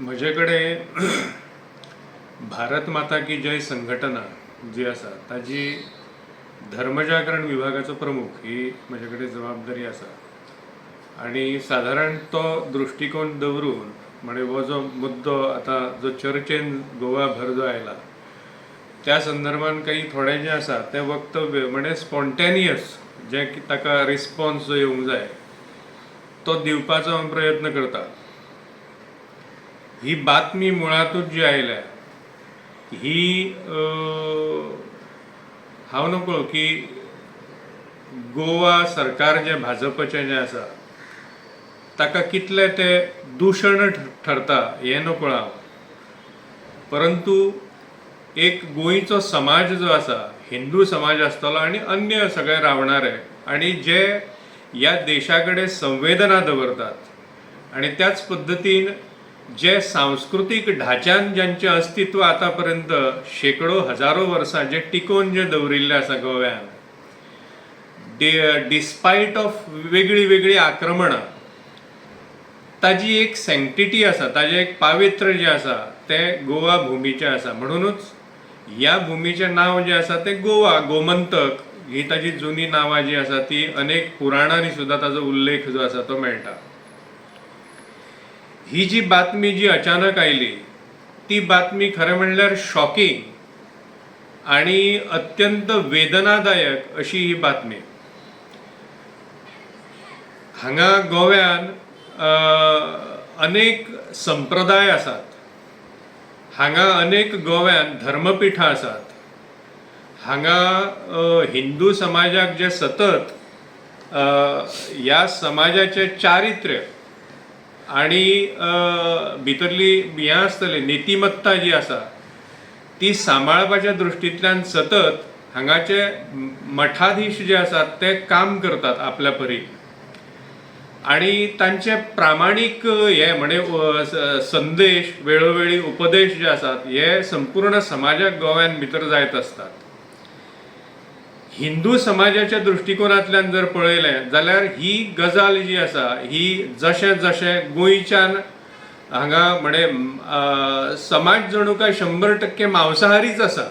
म्हजेकडे भारत माता की जय संघटना जी आसा ताजी धर्मजागरण विभागाचो प्रमुख ही म्हजेकडे जबाबदारी आसा आणि साधारण तो दृष्टिकोन दवरून म्हणजे हो जो मुद्दो आता जो चर्चेन गोवा भर जो आयला त्या संदर्भात काही थोडे जे आसा ते वक्तव्य म्हणजे स्पॉन्टेनियस जे ताका रिस्पॉन्स जो येवंक जाय तो दिवपाचो हांव प्रयत्न करता। ही बातमी मुळातूच जी आयल्या ही हांव नकळो की गोवा सरकार जे भाजपचें जें आसा ताका कितले ते दूषण ठरता हें नकळो हांव, परंतु एक गोंयचो समाज जो आसा हिंदू समाज आसतलो आनी अन्य सगळे रावणारे आनी जे ह्या देशा कडेन संवेदना दवरतात आनी त्याच पद्दतीन जे सांस्कृतीक ढाच्यान ज्यांचे अस्तित्व आतापर्यंत शेकडो हजारो वर्सां जे टिकोवन जे दवरिल्ले आसा गोव्यान, डिस्पायट ऑफ वेगळी वेगळी आक्रमणां, ताजी एक सँक्टिटी आसा, ताजें एक पावित्र्य जें आसा तें गोवा भुमीचें आसा। म्हणूनच ह्या भुमीचें नांव जें आसा तें गोवा, गोमंतक ही ताजी जुनी नांवां जी आसा ती अनेक पुराणांनी सुद्दां ताजो उल्लेख जो आसा तो मेळटा। ही जी बातमी जी अचानक आयली ती बातमी खरें म्हणल्यार शॉकिंग आणि अत्यंत वेदनादायक अशी ही बातमी। हांगा गोव्यान अनेक संप्रदाय आसात, हांगा अनेक गोव्यान धर्मपिठां आसात, हांगा हिंदू समाजाक जे सतत ह्या समाजाचे चारित्र्य आणि भितरली हें आसतली नितिमत्ता जी आसा ती सांबाळपाच्या दृश्टींतल्यान सतत हांगाचे मठाधीश जे आसात ते काम करतात आपल्या परी आणि तांचे प्रामाणीक हे म्हणजे संदेश वेळोवेळी उपदेश जे आसात हे संपूर्ण समाजाक गोव्यान भितर जायत असतात। हिंदू समाजाच्या दृष्टिकोनांतल्यान जर पळयलें जाल्यार ही गजाल जी आसा ही जशें जशें गोंयच्यान हांगा म्हणजे समाज जणू काय 100% मांसाहारीच आसा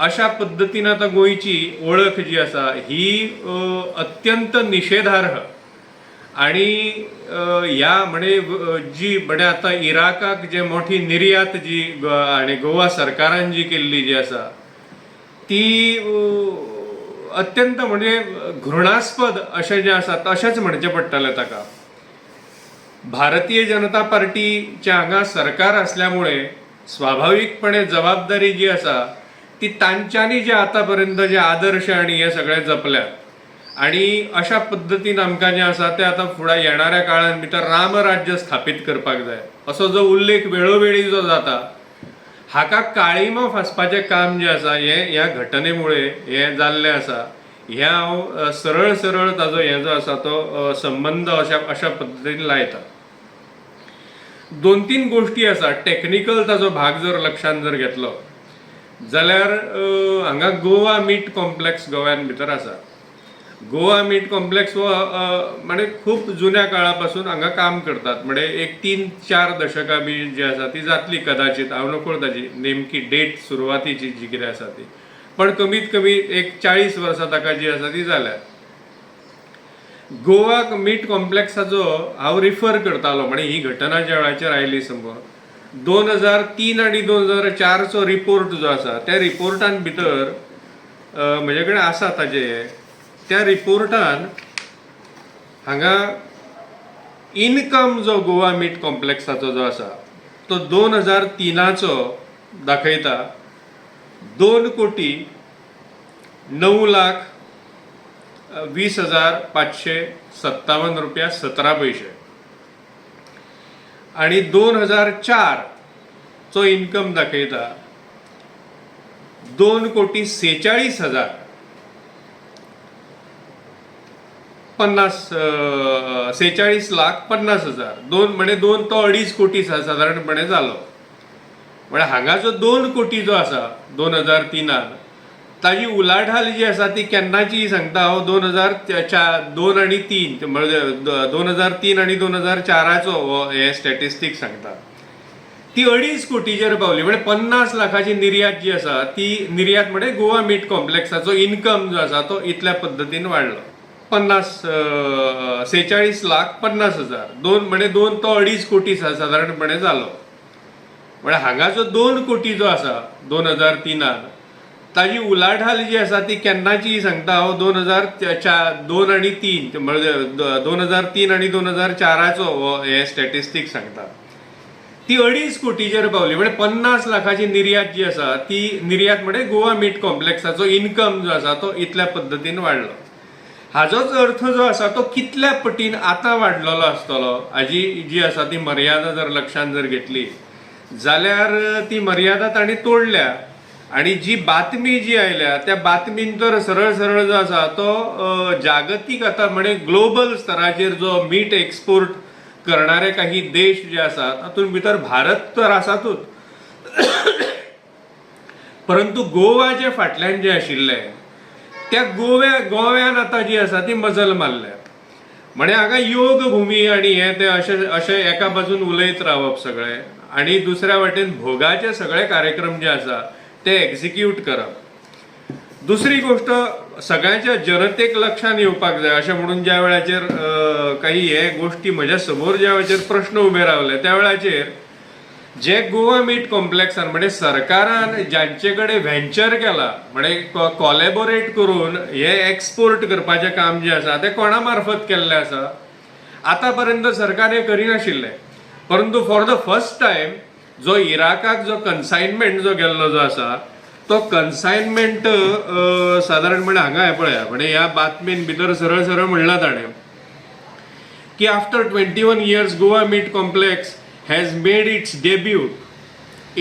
अशा पद्दतीन आतां गोंयची वळख जी आसा ही अत्यंत निशेधार्ह आणि ह्या म्हणजे जी म्हणजे आता इराकाक जे मोठी निर्यात जी आणि गोवा सरकारान जी केल्ली जी आसा ती अत्यंत म्हणजे घृणास्पद अशें जें आसा तशेंच म्हणचें पडटलें ताका। भारतीय जनता पार्टीचे हांगा सरकार असल्यामुळे स्वाभाविकपणे जबाबदारी जी आसा ती तांच्यांनी जे आतापर्यंत जे आदर्श आणि हे सगळे जपल्यात आणि अशा पद्दतीन आमकां जें आसा तें आतां फुडें येणाऱ्या काळान भितर रामराज्य स्थापीत करपाक जाय असो जो उल्लेख वेळोवेळी जो जाता हाका काळिमा फासपाचें काम जें आसा हें ह्या घटनेमुळे हें जाल्लें आसा। हें हांव सरळ सरळ ताजो हें जो आसा तो संबंद अशा पद्दतीन लायता। 2-3 गोश्टी आसा टॅक्निकल ताजो भाग जर लक्षांत जर घेतलो जाल्यार हांगा गोवा मीट कॉम्प्लेक्स गोव्यान भितर आसा। गोवा मीट कॉम्प्लेक्स हो म्हणजे खूप जुन्या काळापासून हांगा काम करतात, म्हणजे एक 3-4 दशकां बी जी आसा ती जातली कदाचित, हांव नकळो ताजी नेमकी डेट सुरवातीची जी कितें आसा ती, पण कमीत कमी एक 40 वर्सां ताका जी आसा ती जाल्यात। गोवा मीट कॉम्प्लेक्साचो हांव रिफर करतालो म्हणजे ही घटना ज्या वेळाचेर आयली समोर 2003 आणि 2004 चो रिपोर्ट जो आसा त्या रिपोर्टान भितर म्हजे कडेन आसा ताजे त्या रिपोर्टान हांगा इनकम जो गोवा मीट कॉम्प्लेक्साचो जो आसा तो 2003चो दाखयता 2,09,20,557 रुपया 17 पैसे आणि 2004 चो इनकम दाखयता 2,46,50,000 46,50,000 दोन म्हणजे 2 तो 2.5 कोटी साधारणपणे जालो। म्हणजे हांगा जो 2 कोटी जो आसा 2003 ताजी उलाढाल जी आसा ती केन्नाची सांगता हांव 2002 आणि 3 म्हणजे 2003 आणि 2004चो हे स्टॅटिस्टीक सांगता। ती 2.5 कोटीचेर पावली. म्हणजे 50 लाखाची निर्यात जी आसा ती निर्यात म्हणजे गोवा मीट कॉम्प्लेक्साचो इन्कम जो आसा तो इतल्या पद्दतीन वाडलो. 46,50,000 दोन म्हणजे दोन तो 2.5 कोटी साधारणपणे जालो. म्हणजे हांगा जो 2 कोटी जो आसा 2003 ताजी उलाढाल जी आसा ती केन्नाची सांगता हांव 2 आणि 3 म्हणजे 2003 आणि 2004चो हे स्टॅटिस्टिक सांगता. ती 2.5 कोटीचेर पावली. म्हणजे 50 लाखाची निर्यात जी आसा ती निर्यात म्हणजे गोवा मीट कॉम्प्लेक्साचो इन्कम जो आसा तो इतल्या पद्दतीन वाडलो. हाजोच अर्थ जो आसा तो कितल्या पटीन आतां वाडलेलो आसतलो हाजी जी आसा ती मर्यादा जर लक्षांत जर घेतली जाल्यार ती मर्यादा तांणी तोडल्या. आणि जी बातमी जी आयल्या त्या बातमीन तर सरळ सरळ जो आसा तो जागतीक आता म्हणजे ग्लोबल स्तराचेर जो मीट एक्सपोर्ट करणारे काही देश जे आसात तातूंत भितर भारत तर आसातूच, परंतु गोवा जे फाटल्यान जे आशिल्ले त्या गोव्यान आता जी आसा ती मजल मारल्या. म्हणजे हांगा योग भूमी आणि हे ते अशे एका बाजून उलयत रावप सगळे आणि दुसऱ्या वाटेन भोगाचे सगळे कार्यक्रम जे आसा ते एक्झिक्यूट करप. दुसरी गोष्ट सगळ्यांच्या जनतेक लक्षात येवपाक जाय अशें म्हणून ज्या वेळाचेर काही हे गोष्टी म्हज्या समोर ज्या वेळाचेर प्रश्न उबे रावले त्या वेळाचेर जे गोवा मीट कॉम्प्लेक्सान म्हणजे सरकारान ज्यांचे कडेन व्हेंचर केला म्हणजे कॉलॅबोरेट करून हे एक्सपोर्ट करपाचें काम जे आसा ते कोणा मार्फत केल्लें आसा. आतापर्यंत सरकार हे करिनाशिल्ले, परंतु फॉर द फर्स्ट टायम जो इराकाक जो कन्सायनमेंट जो गेल्लो जो आसा तो कन्सायनमेंट साधारणपणे हांगा हे पळया म्हणजे ह्या बातमेन भितर सरळ सरळ म्हणला ताणें की after 21 years Goa meat complex has made its debut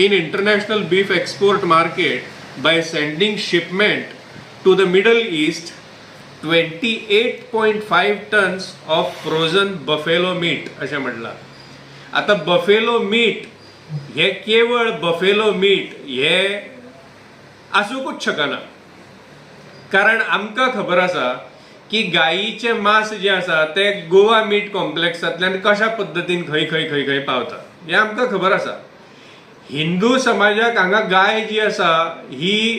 in international beef export market by sending shipment to the Middle East 28.5 tons of frozen buffalo meat अशें म्हटलां. आता बफेलो मीट हे केवळ बफेलो मीट हे आसूंकूच शकना, कारण आमकां खबर आसा की गायीचे मांस जे आसा ते गोवा मीट कॉम्प्लेक्सांतल्यान कशा पद्दतीन खंय खंय खंय खंय पावता हे आमकां खबर आसा. हिंदू समाजाक हांगा गाय जी आसा ही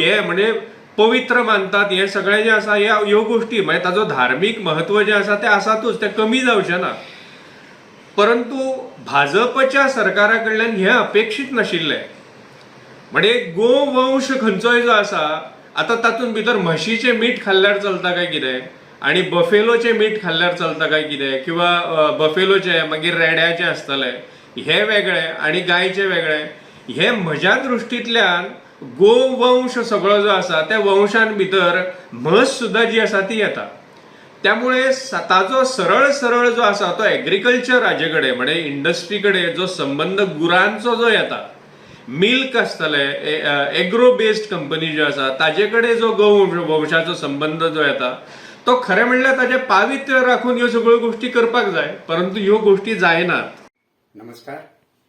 हे म्हणजे पवित्र मानतात. हे सगळें जे आसा ह्यो गोष्टी म्हणजे ताजो धार्मीक महत्व जे आसा ते आसातूच, ते कमी जावचें ना. परंतु भाजपच्या सरकारा कडल्यान हे अपेक्षीत नाशिल्लें. म्हणजे गोवंश खंयचोय जो आसा आता तातूंत भितर म्हशीचें मीठ खाल्ल्यार चलता काय कितें आणि बफेलोचें मीठ खाल्ल्यार चलता काय कितें किंवा बफेलोचें मागीर रेड्याचें आसतलें हे वेगळे आणि गायचे वेगळे. हे म्हज्या दृश्टींतल्यान गोवंश सगळो जो आसा त्या वंशान भितर म्हस सुद्दां जी आसा ती येता. त्यामुळे ताजो सरळ सरळ जो आसा तो एग्रीकल्चर हाजे कडेन म्हणजे इंडस्ट्री कडेन जो संबंध गुरांचो जो येता, मिल्क आसतले एग्रो बेस्ड कंपनी ज्यो आसा ताजे कडेन जो गोवंशाचो संबंध जो येता तो खरें म्हणल्यार ताजें पावित्र्य राखून ह्यो सगळ्यो गोष्टी करपाक जाय, परंतु ह्यो गोष्टी जायनात. नमस्कार,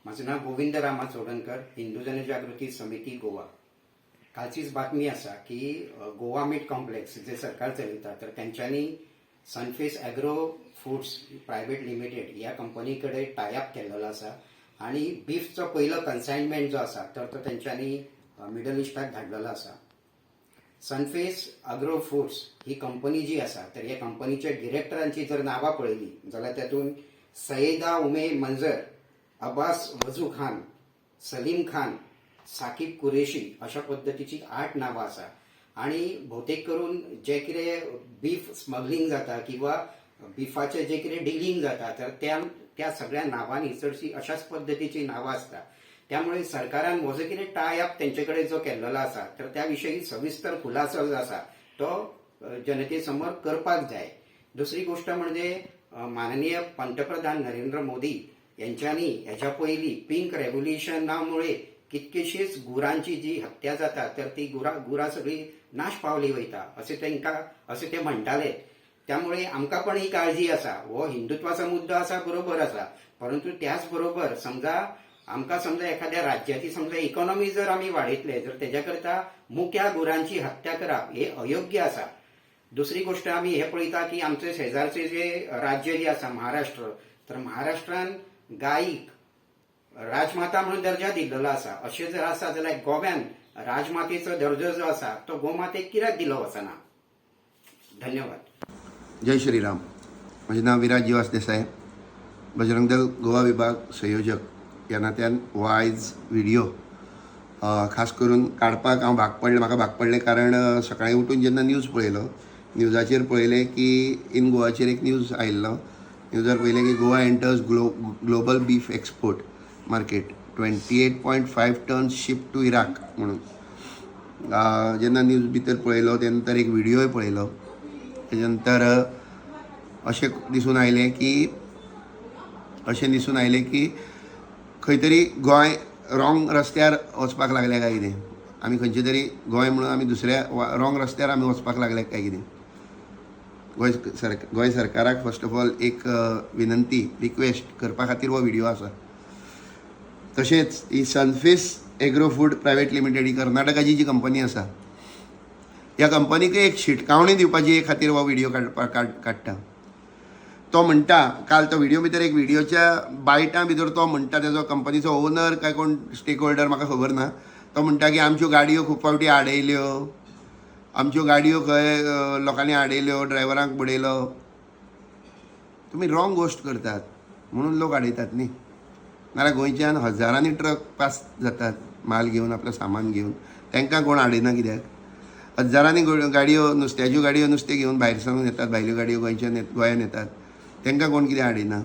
माझं नाव गोविंद रामा चोडणकर, हिंदू जनजागृती समिती गोवा. कालचीच बातमी आसा की गोवा मीट कॉम्प्लेक्स जे सरकार चलयता तर तेंच्यांनी सनफेस ॲग्रो फूड्स प्रायवेट लिमिटेड ह्या कंपनी कडेन टायअप केल्लो आसा आणि बीफचो पयलो कन्सायनमेंट जो आसा तर तो तेंच्यांनी मिडल इस्टाक धाडलेलो आसा. सनफेस ॲग्रो फूड्स ही कंपनी जी आसा तर ह्या कंपनीच्या डिरेक्टरांची जर नांवां पळयली जाल्यार तातूंत सैयदा उमे मंजर, अब्बास वजू खान, सलीम खान, साकीब कुरेशी अशा पद्दतीची 8 नांवां आसा. आणि भोवतेक करून जे कितें बीफ स्मगलिंग जाता किंवा बिफाचे जे कितें डिलिंग जाता तर त्या सगळ्या नांवांनी चडशी अशाच पद्दतीची नांवां आसता. त्यामुळे सरकारान हो जो कितें टायअप तेंचे कडेन जो केल्लो आसा तर त्या विशयी सविस्तर खुलासो जो आसा तो जनते समोर करपाक जाय. दुसरी गोष्ट म्हणजे माननीय पंतप्रधान नरेंद्र मोदी यांच्यांनी ह्याच्या पयलीं पिंक रेव्होल्युशनामुळे कितकीशीच गुरांची जी हत्या जाता तर ती गुरां सगळी नाश पावली वयता असे ते म्हणटाले. त्यामुळे आमकां पण ही काळजी आसा. हो हिंदुत्वाचो मुद्दो आसा, बरोबर आसा, परंतु त्याच बरोबर आमकां समजा एखाद्या राज्याची समजा इकॉनॉमी जर आमी वाडयतले तर तेज्या करता मुख्या गुरांची हत्या करप हे अयोग्य आसा. दुसरी गोष्ट आमी हे पळयता की आमचे शेजारचे जे राज्य जे आसा महाराष्ट्र तर महाराष्ट्रान गायीक राजमाता म्हणून दर्जा दिल्लो आसा. अशें जर आसा जाल्यार गोव्यान राजमातेचो दर्जो जो आसा तो गोमातेक कित्याक दिलो वचना? धन्यवाद. जय श्रीराम. म्हजें नांव विराज जिवास देसाय, बजरंग दल गोवा विभाग संयोजक ह्या नात्यान हो आयज व्हिडिओ खास करून काडपाक हांव म्हाका भाग पडलें कारण सकाळीं उठून जेन्ना न्यूज पळयलो, न्यूजाचेर पळयलें की इन गोवाचेर एक न्यूज आयिल्लो. न्यूजार पळयलें की Goa enters global beef export market 28.5 tons ship to Iraq म्हणून. जेन्ना न्यूज भितर पळयलो त्या नंतर एक व्हिडिओय पळयलो. तेच्या नंतर अशें दिसून आयलें की खंय तरी गोंय रॉंग रस्त्यार वचपाक लागलें काय कितें. आमी खंयचे तरी गोंय म्हणून आमी दुसऱ्या रॉंग रस्त्यार आमी वचपाक लागले काय कितें. गोंय सरकाराक फर्स्ट ऑफ ऑल एक विनंती रिक्वेस्ट करपा खातीर हो व्हिडिओ आसा. तशेंच ही सनफेस एग्रो फूड प्रायवेट लिमिटेड ही कर्नाटकाची जी कंपनी आसा, ह्या कंपनीक एक शिटकावणी दिवपाची खातीर हो व्हिडिओ काडटा. तो म्हणटा, काल तो व्हिडिओ भितर एक व्हिडिओच्या बायटां भितर तो म्हणटा, तेजो कंपनीचो ओनर काय कोण स्टेक होल्डर म्हाका खबर ना, तो म्हणटा की आमच्यो गाडयो खूब फावटी आडयल्यो, आमच्यो गाडयो खंय लोकांनी आडयल्यो, ड्रायव्हरांक बुडयलो. तुमी रॉंग गोश्ट करतात म्हणून लोक आडयतात न्ही. नाल्यार गोंयच्यान हजारांनी ट्रक पास जातात माल घेवन, आपलें सामान घेवन, तांकां कोण आडयना कित्याक? हजारांनी गाडयो, नुस्त्याच्यो गाडयो नुस्तें घेवन भायर सावन येतात, भायल्यो गाडयो गोंयांत येतात, तांकां कोण कितें आडयना?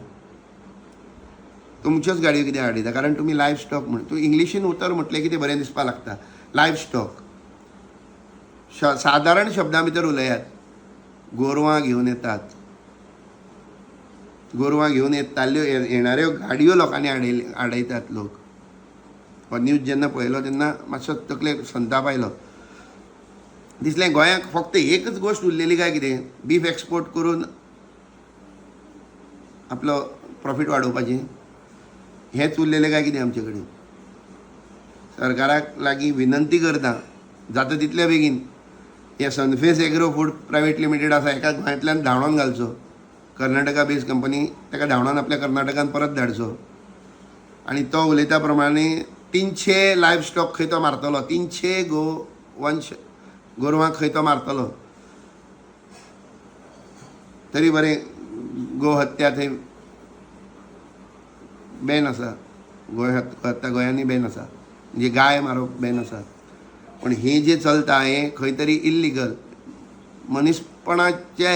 तुमच्योच गाडयो कितें आडयता? कारण तुमी लायफ स्टॉक म्हण, तूं इंग्लिशीन उतर म्हटलें की तें बरें दिसपाक लागता. लायफ स्टॉक सादारण शब्दां भितर उलयात. गोरवां घेवन येतात, गोरवां घेवन येताल्यो येणाऱ्यो गाडयो लोकांनी आडयतात लोक. हो न्यूज जेन्ना पळयलो तेन्ना मातसो तकलेक संताप आयलो. दिसलें गोंयांक फक्त एकच गोश्ट उरलेली काय कितें? बीफ एक्सपोर्ट करून आपलो प्रॉफीट वाडोवपाचें हेंच उरलेलें काय कितें आमचे कडेन? सरकाराक लागीं विनंती करता, जाता तितले बेगीन हे सनफेस एग्रो फूड प्रायवेट लिमिटेड आसा हेका गोंयांतल्यान धांवडावन घालचो. कर्नाटका बेस्ड कंपनी, ताका धांवडावन आपल्या कर्नाटकान परत धाडचो. आनी तो उलयता प्रमाणे 300 लायफ स्टॉक खंय तो मारतलो, 300 गोरवांक खंय तो मारतलो. तरी बरें गो हत्या थंय बॅन आसा, हत्या गोंयांनी बॅन आसा, म्हणजे गाय मारप बॅन आसा. पण हें जें चलता हें खंय तरी इल्लिगल. मनीसपणाच्या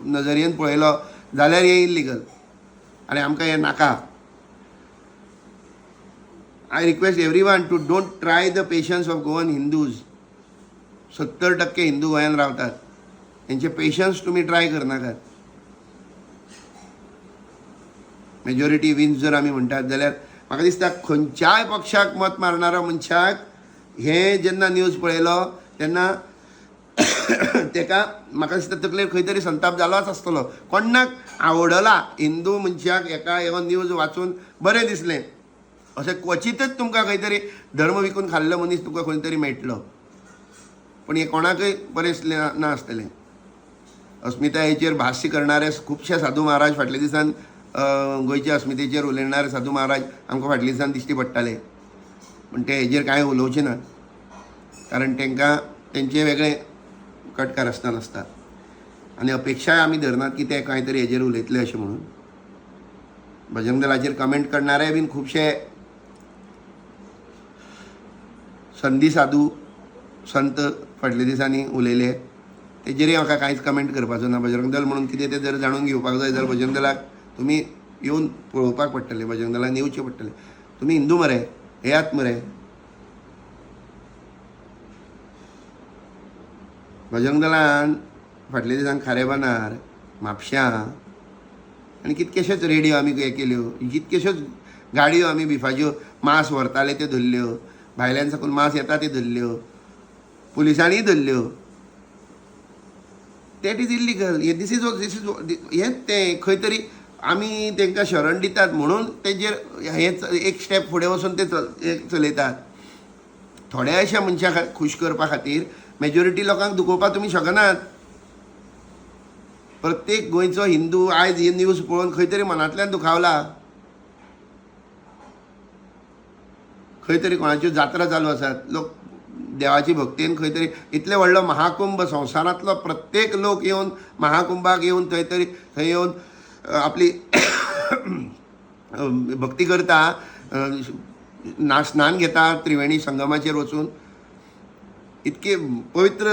नजरेन पळयलो जाल्यार हें इल्लिगल आनी आमकां हें नाका. I request every one two don't try the patience of Goan Hindus. 70% Hindu गोंयांत रावतात, तेंचे पेशन्स तुमी ट्राय करनाकात. मेजॉरिटी विन्स जर आमी म्हणटात जाल्यार म्हाका दिसता खंयच्याय पक्षाक मत मारणारो मनशाक हे जेन्ना न्यूज पळयलो तेन्ना ताका म्हाका दिसता तकलेर खंय तरी संताप जालोच आसतलो. कोणाक आवडला हिंदू मनशाक हेका हो न्यूज वाचून बरें दिसलें अशें क्वचितच तुमकां खंय तरी धर्म विकून खाल्लो मनीस तुमकां खंय तरी मेळटलो. पण हें कोणाकय बरें ना आसतलें. अस्मितायेचेर भाश्य करणारे खुबशे साधू महाराज फाटल्या दिसान गोंयच्या अस्मितेचेर उलयणारे साधू महाराज आमकां फाटल्या दिसान दिश्टी पडटाले. पण ते हेजेर कांय उलोवचे नात, कारण तांकां तेंचे वेगळे कट कारस्थान आसता आनी अपेक्षाय आमी धरनात की ते कांय तरी हेजेर उलयतले अशें म्हणून. बजरंग दलाचेर कमेंट करणारे बीन खुबशे संधी साधू संत फाटल्या दिसांनी उलयले, तेजेरय म्हाका कांयच कमेंट करपाचो ना. बजरंग दल म्हणून कितें तें जर जाणून घेवपाक जाय जाल्यार बजरंग दलाक तुमी येवन पळोवपाक पडटलें, बजरंग दलाक येवचें पडटलें. तुमी हिंदू मरे, येयात मरे. बजरंग दलान फाटल्या दिसांक खारेबांदार, म्हापश्यां आनी कितकेशेच रेडियो आमी हे केल्यो, कितकेश्योच गाडयो आमी बिफाच्यो मास व्हरताले त्यो धरल्यो, भायल्यान साकून मास येता त्यो धरल्यो, पुलिसांनी धरल्यो. That is illegal. This is हेंच तें खंय तरी आमी तांकां शरण दितात म्हणून तेजेर हें एक स्टेप फुडें वचून ते चलयतात. थोड्या अशा मनशाक खूश करपा खातीर मेजॉरिटी लोकांक दुखोवपाक तुमी शकनात. प्रत्येक गोंयचो हिंदू आयज ही न्यूज पळोवन खंय तरी मनांतल्यान दुखावला. खंय तरी कोणाच्यो जात्रा चालू आसात, लोक देवाची भक्तीन खंय तरी इतले व्हडलो महाकुंभ संवसारांतलो प्रत्येक लोक येवन महाकुंभाक येवन थंय येवन आपली भक्ती करता, स्नान घेता त्रिवेणी संगमाचेर वचून. इतके पवित्र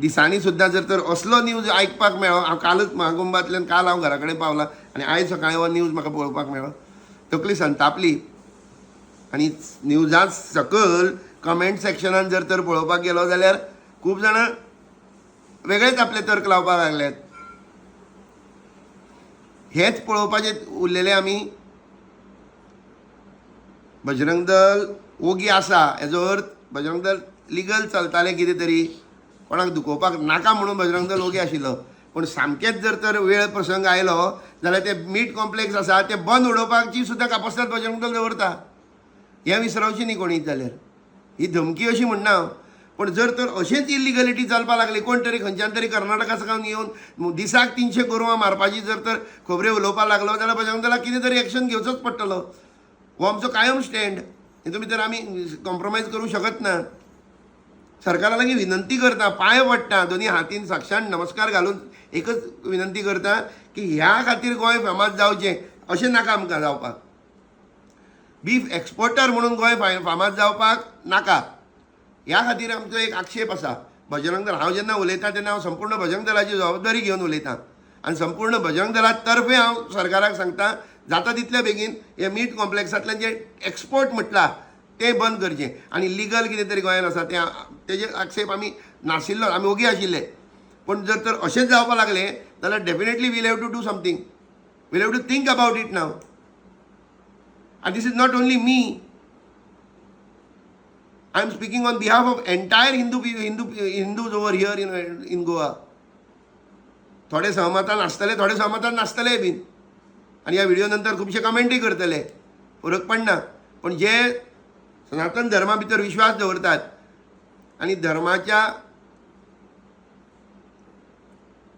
दिसांनी सुद्दां जर तर असलो न्यूज आयकपाक मेळ्ळो. हांव कालच महाकुंभांतल्यान काल हांव घरा कडेन पावलां आनी आयज सकाळीं हो न्यूज म्हाका पळोवपाक मेळ्ळो. तकली संतापली. आनी न्यूजा सकयल कमेंट सेक्शनान जर तर पळोवपाक गेलो जाल्यार खूब जाणां वेगळेच आपले तर्क लावपाक लागल्यात. हेच पळोवपाचे उरलेले आमी. बजरंग दल ओगी आसा हेजो अर्थ बजरंग दल लिगल चलतालें कितें तरी, कोणाक दुखोवपाक नाका म्हणून बजरंग दल ओगी आशिल्लो. पूण सामकेंच जर तर वेळ प्रसंग आयलो जाल्यार ते मीट कॉम्प्लेक्स आसा ते बंद उडोवपाची सुद्दां कापासतात बजरंग दल दवरता. हें विसरवचें न्ही कोणीच जाल्यार. ही धमकी अशी म्हणना हांव. पण जर तर अशेंच इलिगलिटी चलपाक लागली, कोण तरी खंयच्यान तरी कर्नाटका सावन येवन दिसाक 300 गोरवां मारपाची जर तर खबऱ्यो उलोवपाक लागलो जाल्यार बजरंग दलाक कितें तरी एक्शन घेवचोच पडटलो. हो आमचो कायम स्टँड. हितून भितर आमी कॉम्प्रोमायज करूंक शकत ना. सरकारा लागीं विनंती करता, पांय पडटा, दोनी हातीन साक्षांत नमस्कार घालून एकच विनंती करता की ह्या खातीर गोंय फामाद जावचें अशें नाका आमकां जावपाक. बीफ एक्सपोर्टर म्हणून गोंय फामाद जावपाक नाका. ह्या खातीर आमचो एक आक्षेप आसा. बजरंग दल हांव जेन्ना उलयतां तेन्ना हांव संपूर्ण बजरंग दलाची जबाबदारी घेवन उलयतां आनी संपूर्ण बजरंग दला तर्फे हांव सरकाराक सांगता जाता तितले बेगीन हे मीट कॉम्प्लेक्सांतल्यान जे एक्सपोर्ट म्हटलां तें बंद करचें आनी लिगल कितें तरी गोंयांत आसा तेजे आक्षेप आमी नाशिल्लो, आमी ओगी आशिल्ले. पूण जर तर अशेंच जावपाक लागलें जाल्यार definitely will have to do something. Will have to think about it now. And this is not only me. I am speaking on behalf of entire Hindus over here in Goa. थोडे सहमतान आसतले, थोडे सहमतान नासतले bin. आनी ह्या video नंतर खुबशे कमेंटूय करतले, फरक पडना. पण जे सनातन धर्मा भितर विश्वास दवरतात आनी धर्माच्या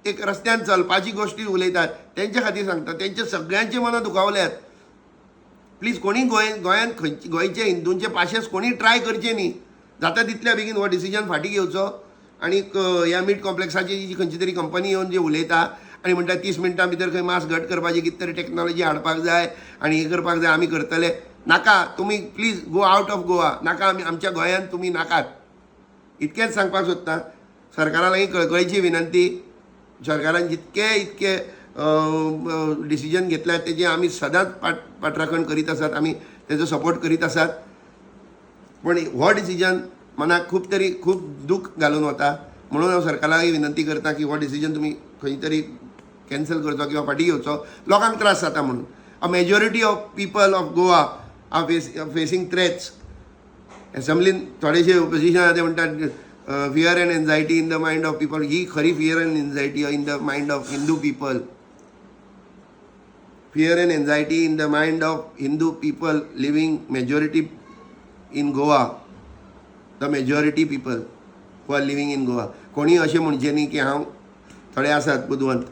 एक रस्त्यान चलपाची गोश्टी उलयतात तेंच्या खातीर सांगता. तेंचे सगळ्यांचे मनां दुखावल्यात. प्लीज कोणी गोंयांत गोंयचे हिंदूंचे पाशेस कोणी ट्राय करचे न्ही. जाता तितल्या बेगीन हो डिसिजन फाटीं घेवचो. आनी ह्या मीट कॉम्प्लेक्साची जी खंयची तरी कंपनी येवन जे उलयता आनी म्हणटा 30 मिनटां भितर खंय मास घट करपाची कितें तरी टॅक्नॉलॉजी हाडपाक जाय आनी हें करपाक जाय, आमी करतले. नाका, तुमी please go out of Goa. नाका, आमच्या गोंयांत तुमी नाकात. इतकेंच सांगपाक सोदता. सरकारा लागीं कळकळीची विनंती. सरकारान इतके डिसिजन घेतल्यात तेजे आमी सदांच पाठराखण करीत आसात, आमी तेजो सपोर्ट करीत आसात. पण हो डिसिजन मनाक खूब दूख घालून वता. म्हणून हांव सरकारा लागीं विनंती करता की हो डिसिजन तुमी खंय तरी कॅन्सल करचो किंवा फाटीं घेवचो. लोकांक त्रास जाता म्हणून. A majority of people of Goa are facing threats. एसेंब्लीन थोडेशे ओपोजिशन आहा ते म्हणटात fear and anxiety in the mind of people. ही खरी fear and anxiety in the mind of Hindu people. Fear and anxiety in the mind of Hindu people living majority in Goa. The majority people who are living in Goa. कोणी अशें म्हणचे न्ही की हांव थोडे आसात बुदवंत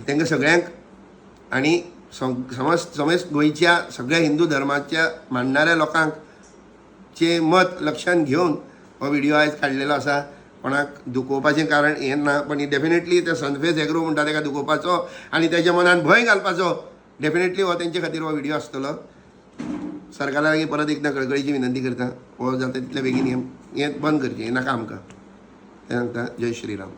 तांकां सगळ्यांक आनी समज गोंयच्या सगळ्या हिंदू धर्माच्या मानणाऱ्या लोकांक चे मत लक्षांत घेवन हो व्हिडिओ आयज काडलेलो आसा. कोणाक दुखोवपाचें कारण हें ना. पण डेफिनेटली ते सनफेस एग्रो म्हणटा ताका दुखोवपाचो आनी तेच्या मनान भंय घालपाचो डेफिनेटली हो तेंचे खातीर हो व्हिडिओ आसतलो. सरकारा लागीं परत एकदां कळकळीची विनंती करता, हो जाता तितले बेगीन हें बंद करचें. हें नाका आमकां. तें सांगता. जय श्रीराम.